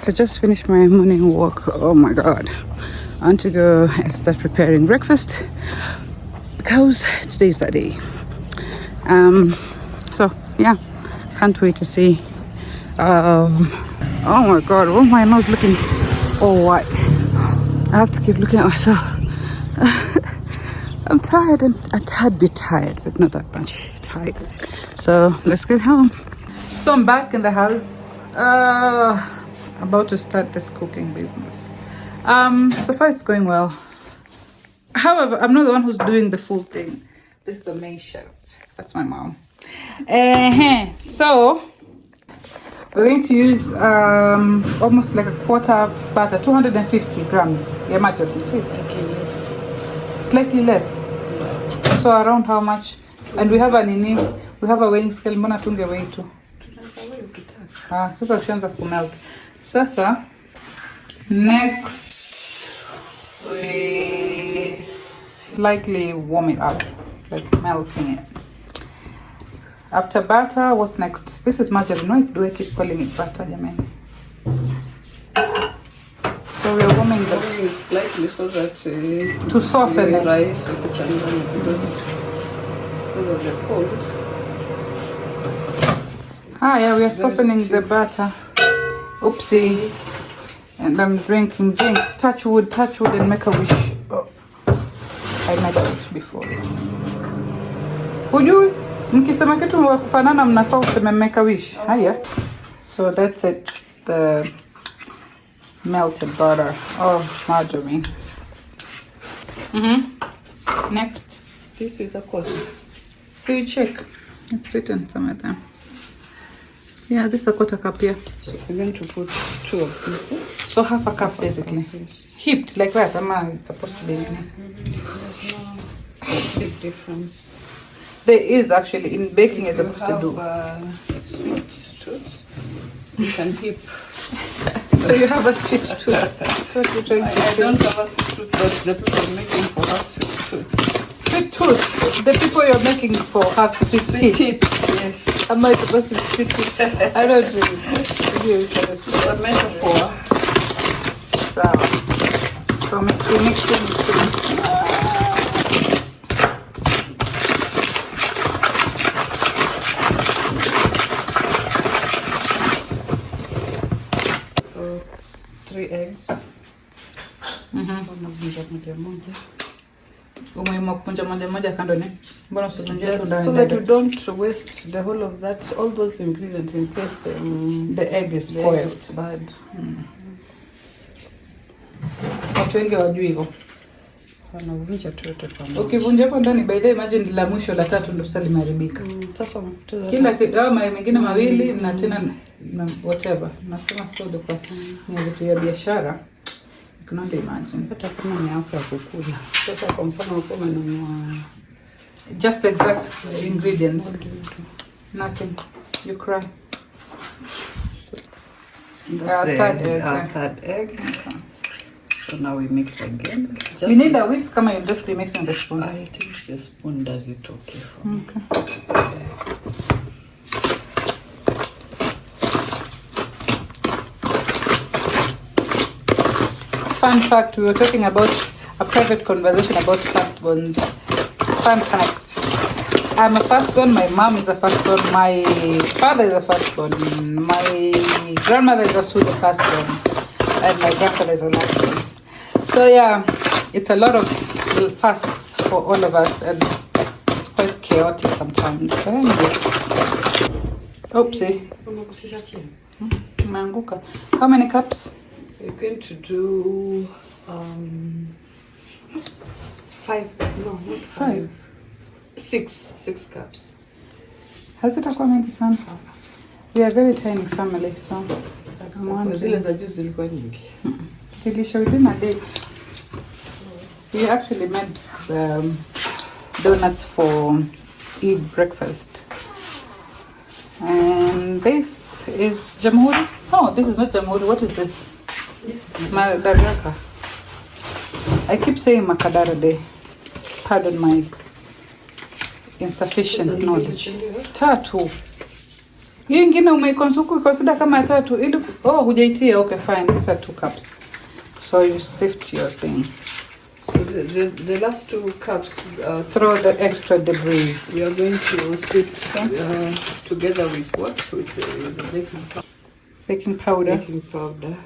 So just finished my morning walk. Oh my god. I want to go and start preparing breakfast because today's that day. So yeah, can't wait to see. Oh my god, why am I not looking? Oh what? I have to keep looking at myself. I'm tired and a tad bit tired, but not that much tired. So let's get home. So I'm back in the house. About to start this cooking business. So far it's going well. However, I'm not the one who's doing the full thing. This is the main chef. That's my mom. So we're going to use almost like a quarter butter, 250 grams. Yeah, margarine. Slightly less. So around how much? And we have we have a weighing scale. Mbona tunge weigh tu? Sasa ushaanza kumelt. Sasa next we slightly warm it up, like melting it. After butter, what's next? This is margarine. Why do I keep calling it butter, jamani? So we're warming the slightly so that to soften it. Rice because of the cold. Yeah, we are softening the butter. Oopsie. And I'm drinking drinks. Touch wood and make a wish. Oh. I made a wish before. Hujui? Mkisema kitu wa kufanana mnafaa useme make a wish. Haya. So that's it. The melted butter. Oh, margarine. Next. This is a quarter. So you check. It's written somewhere there. Yeah, this is a quarter cup here. So we're going to put 2 of this. So half a cup basically. Heaped like that. It's supposed to be. There's no big difference. There is actually in baking is supposed to do. Sweet tooth. You can heap. So you have a sweet tooth. That's what you're trying to say. I don't have a sweet tooth, but the people making for have sweet tooth. Sweet tooth. The people you're making for have sweet teeth. Yes. Am I supposed to be sweet teeth? I don't really know. It's a metaphor. So mixing. So 3 eggs. Umuhimu kupunja moja kando ni mbona usivunje tu ndani so that we don't waste the whole of that, all those ingredients in case the egg is spoiled. It's bad. Watu wengi wajui hivyo. Wanavunja tu yote pamoja. Ukivunja hapo ndani, by the way, imagine la mwisho la tatu ndio sasa limeharibika. Sasa kila kitu au mengine mawili na tena na whatever. Na kama soda kwa ni vitu ya biashara. You cannot imagine. Hata kama ni hapo ya kukula. Sasa kwa mfano uko umenunua just exact ingredients. Nothing. You cry. Third egg. Okay. So now we mix again. You need a whisk, kama you'll just be mixing the spoon. I think the spoon does it okay for me. Okay. Fun fact, we were talking about a private conversation about firstborns. Fun fact. I'm a firstborn, my mom is a firstborn, my father is a firstborn, my grandmother is a pseudo firstborn, and my grandfather is a lastborn. So yeah, it's a lot of fasts for all of us, and it's quite chaotic sometimes. But anyways. Oopsie. How many cups? We're going to do 5. No, not 5. 6 cups. Has it aqua maybe son? We are a very tiny family, so zile za juzi zilikuwa nyingi. Zilisha within a day. We actually made donuts for Eid breakfast. And this is Jamhuri. Oh, this is not Jamhuri. What is this? Madaraka. I keep saying Makadara Day. Pardon my insufficient knowledge. Tatu. Hii ingine umeconsider kama 3 ili hujaitia. Okay, fine. These are 2 cups. So you sift your thing. So the last 2 cups, throw the extra debris. We are going to sift together with what? With the baking powder. Baking powder.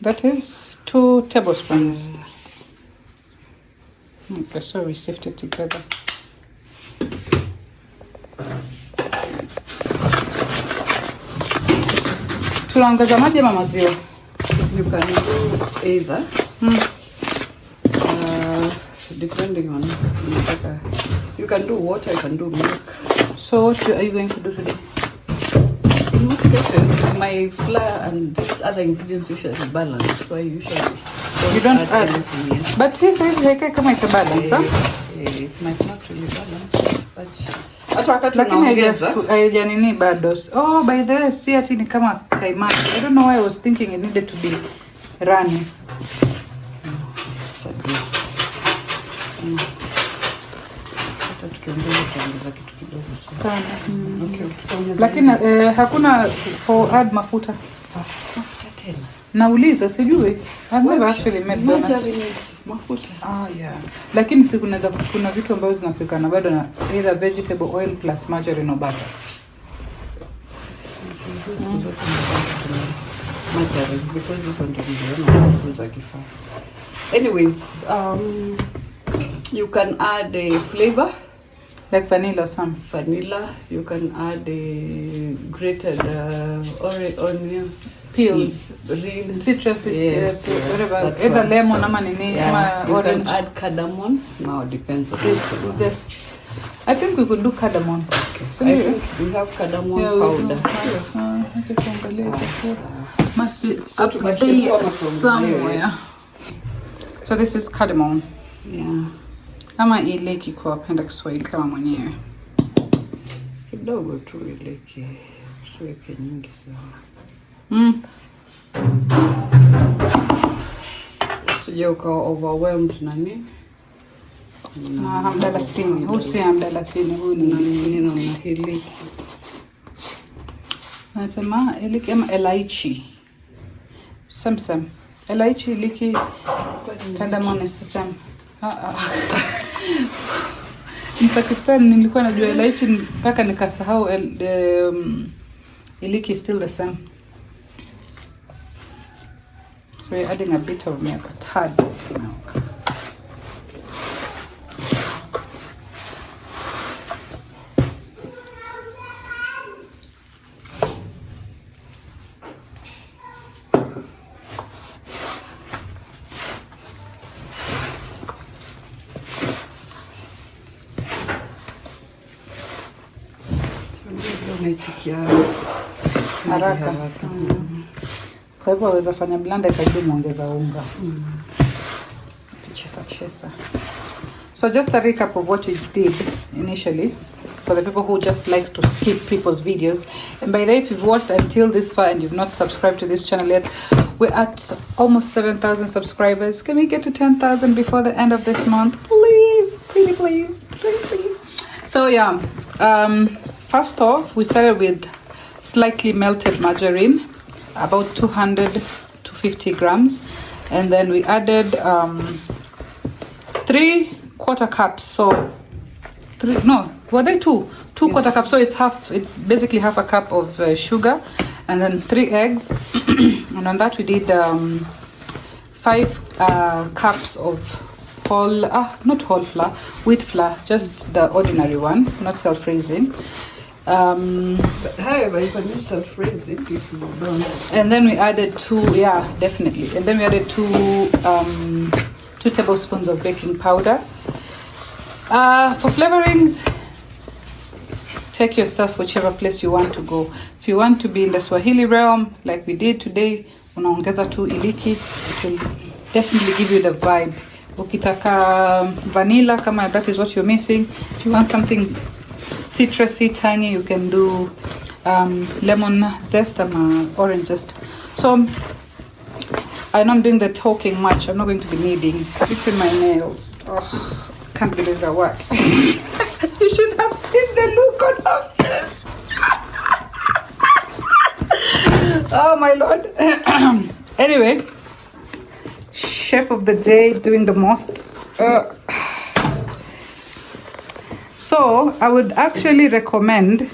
That is 2 tablespoons. Okay, so we sift it together. Tunaongeza maji ama maziwa? You can do either. Depending on you can do water, you can do milk. So what are you going to do today? In most cases, my flour and these other ingredients usually balance. So I usually you don't add anything, yes. But here says like kama ita balance, it might not really balance, but hata wakati lakini nini bado. Oh, by the way, see ati ni kama kaimati. I don't know why I was thinking it needed to be runny. Sana. Lakini hakuna for add mafuta. Mafuta tena. Nauliza sijui. I've never actually made donuts. Mafuta. Yeah. Lakini kuna vitu ambavyo zinapikana bado na either vegetable oil plus margarine or butter. Margarine because you can do anyways, you can add a flavor like vanilla or some. Vanilla. You can add a grated onion peels, citrus, whatever, either lemon ama nini, orange. You can add cardamom. Now it depends on zest. I think we could do cardamom. Okay. So I think we have cardamom powder. Must be up there somewhere. So this is cardamom. Yeah. Ama iliki kwa penda Kiswahili kama mwenyewe. Kidogo tu iliki. Siweke nyingi sana. Usije ukawa overwhelmed na nini? Na mdalasini. Huu si mdalasini, huu ni nini na iliki. Anasema iliki ama elaichi. Samsam. Elaichi, iliki, cardamom is the same. In Pakistan nilikuwa najua elaichi mpaka nikasahau iliki is still the same. So we're adding a bit of milk, a tad bit of milk. Haraka. Kwa hivyo waweza fanya blender ikajua muongeza unga. Chesa. So just a recap of what we did initially for the people who just like to skip people's videos. And by the way, if you've watched until this far and you've not subscribed to this channel yet, we're at almost 7,000 subscribers. Can we get to 10,000 before the end of this month? Please. So yeah, first off, we started with slightly melted margarine, about 200 to 50 grams, and then we added 3/4 cups. So two quarter cups. So it's basically half a cup of sugar, and then 3 eggs, and on that we did 5 cups of wheat flour, just the ordinary one, not self-raising. However, you can use self-raising if you don't. And then we added 2 tablespoons of baking powder. For flavorings, take yourself whichever place you want to go. If you want to be in the Swahili realm, like we did today, unaongeza tu iliki, it will definitely give you the vibe. Ukitaka vanilla, kama that is what you're missing. If you want something citrusy, tangy, you can do lemon zest or orange zest. So I know I'm doing the talking much. I'm not going to be needing. You see my nails. Oh, can't believe that work. You should have seen the look on her face. Oh my lord. Anyway, chef of the day doing the most. So I would actually recommend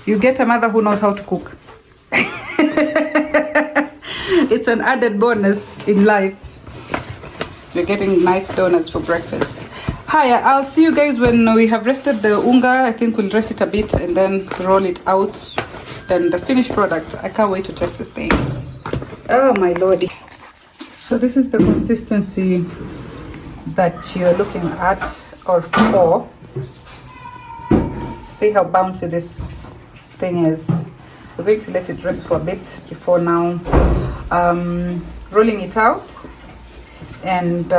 you get a mother who knows how to cook. It's an added bonus in life. You're getting nice donuts for breakfast. Hi, I'll see you guys when we have rested the unga. I think we'll rest it a bit and then roll it out. Then the finished product. I can't wait to test these things. Oh my lordy. So this is the consistency that you're looking at or for. See how bouncy this thing is. We're going to let it rest for a bit before now rolling it out and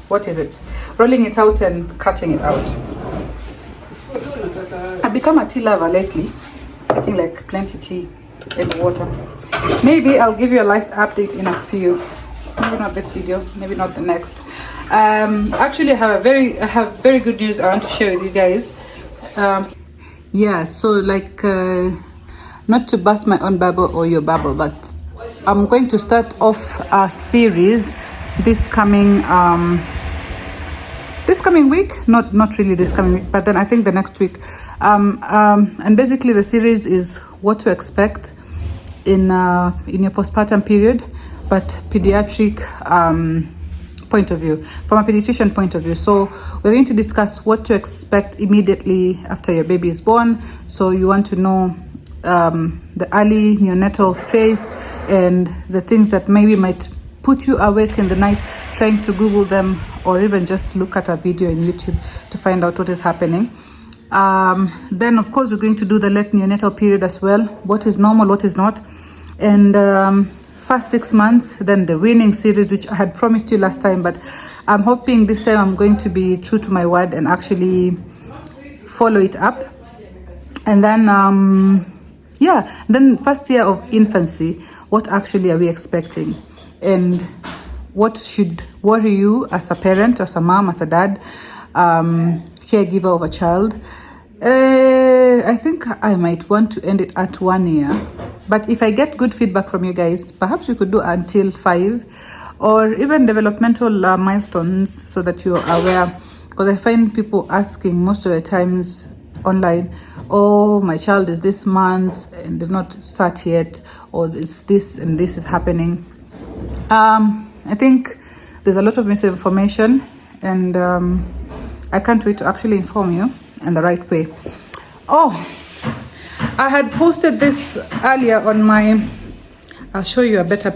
what is it? Rolling it out and cutting it out. I've become a tea lover lately, taking like plenty tea and water. Maybe I'll give you a life update in a few. Maybe not this video, maybe not the next. Actually, I have very good news I want to share with you guys. Yeah, so like not to burst my own bubble or your bubble, but I'm going to start off a series this coming week. Not really this coming week, but then I think the next week. And basically the series is what to expect in your postpartum period, but pediatric point of view, from a pediatrician point of view. So we're going to discuss what to expect immediately after your baby is born. So you want to know the early neonatal phase and the things that maybe might put you awake in the night trying to Google them, or even just look at a video in YouTube to find out what is happening. Then of course we're going to do the late neonatal period as well, what is normal, what is not, and first 6 months, then the weaning series, which I had promised you last time, but I'm hoping this time I'm going to be true to my word and actually follow it up. And then then first year of infancy, what actually are we expecting, and what should worry you as a parent, as a mom, as a dad, caregiver of a child. I think I might want to end it at 1 year, but if I get good feedback from you guys, perhaps we could do until 5, or even developmental milestones, so that you're aware, because I find people asking most of the times online, oh, my child is this month and they've not sat yet, or it's this and this is happening. I think there's a lot of misinformation, and I can't wait to actually inform you in the right way. Oh, I had posted this earlier on my, I'll show you a better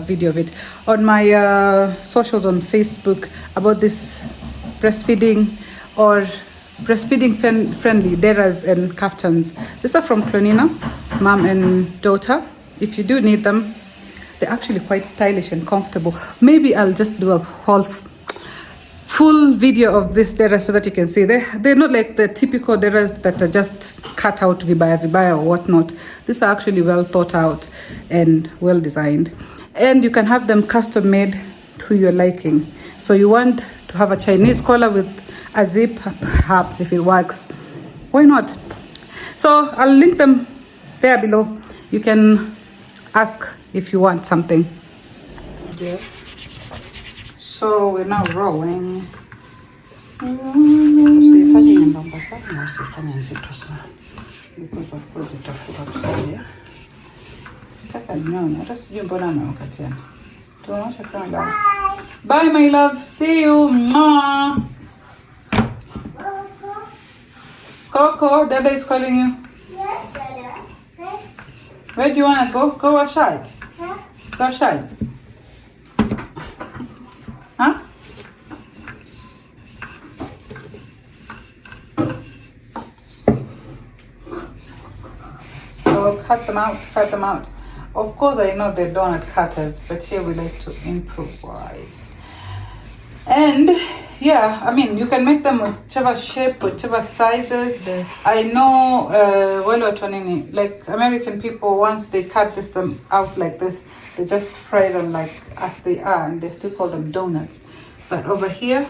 video of it, on my socials on Facebook, about this breastfeeding or breastfeeding friendly deras and kaftans. These are from Clonina, mom and daughter. If you do need them, they're actually quite stylish and comfortable. Maybe I'll just do a whole full video of this deras so that you can see. They're not like the typical deras that are just cut out vibaya or whatnot. These are actually well thought out and well designed. And you can have them custom made to your liking. So you want to have a Chinese collar with a zip, perhaps, if it works. Why not? So I'll link them there below. You can ask if you want something. Yeah. So we're now rolling. Usifanye nyembamba sana na usifanye nzito sana, because of course itafura kusaidia. Kaka niona, hata sijui mbona ameweka tena. Tunaosha kanda. Bye my love, see you. Mwah. Coco, Dada is calling you. Yes, Dada. Huh? Where do you want to go? Go outside. Huh? Go outside. Huh? So cut them out. Of course, I know they're donut cutters, but here we like to improvise. And yeah, I mean, you can make them whichever shape, whichever sizes. I know, like American people, once they cut them out like this, they just fry them like as they are, and they still call them donuts. But over here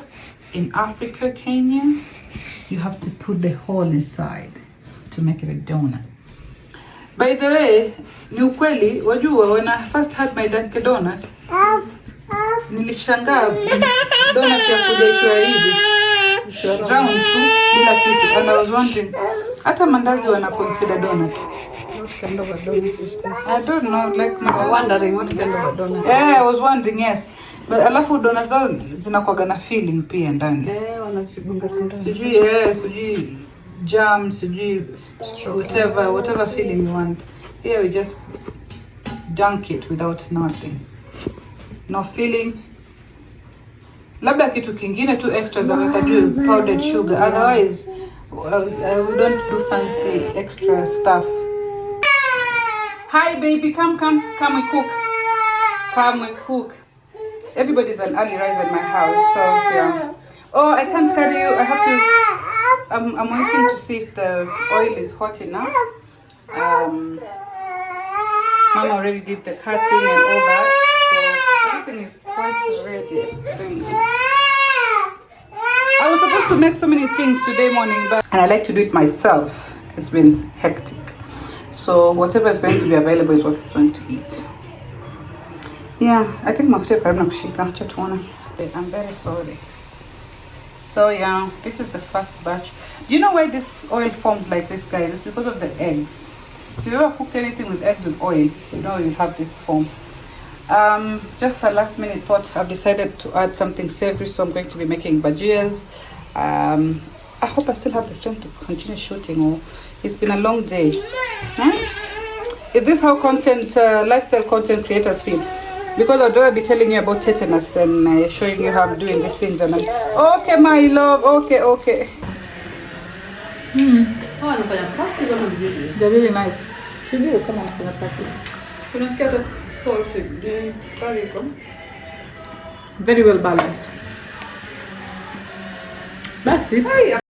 in Africa, Kenya, you have to put the hole inside to make it a donut. By the way, ni ukweli, wajua, when I first had my Dunkin' Donut, nilishangaa donut ya kuja ikiwa hivi round tu bila kitu, and I was wondering, hata mandazi wana consider donut. What kind of a donut is this? I don't know, like Wondering what kind of a donut. Yeah, I was wondering, yes. But alafu donut zao zinakuwa na filling pia ndani. Wanazigonga sindano. Sijui jam, sijui whatever filling you want. Here we just dunk it without nothing. No filling. Labda kitu kingine tu extra za weka juu, powdered sugar. Otherwise, we don't do fancy extra stuff. Hi baby, come we cook. Come we cook. Everybody's an early riser in my house, so yeah. Oh, I can't carry you. I have to. I'm waiting to see if the oil is hot enough. Mama already did the cutting and all that, so everything is quite ready. I was supposed to make so many things today morning, and I like to do it myself. It's been hectic. So whatever is going to be available is what we're going to eat. Yeah, I think mafuta karibu na kushika. Acha tuone. I'm very sorry. So yeah, this is the first batch. Do you know why this oil forms like this, guys? It's because of the eggs. If you've ever cooked anything with eggs with oil, you know you have this form. Just a last minute thought, I've decided to add something savory, so I'm going to be making bhajias. I hope I still have the strength to continue shooting. Or it's been a long day. Is this how lifestyle content creators feel? Because I'd rather be telling you about tetanus than showing you how I'm doing these things. And okay, my love. Okay. They're really nice. Kama anafanya practice. Tunasikia hata salted. Very well balanced. Basi.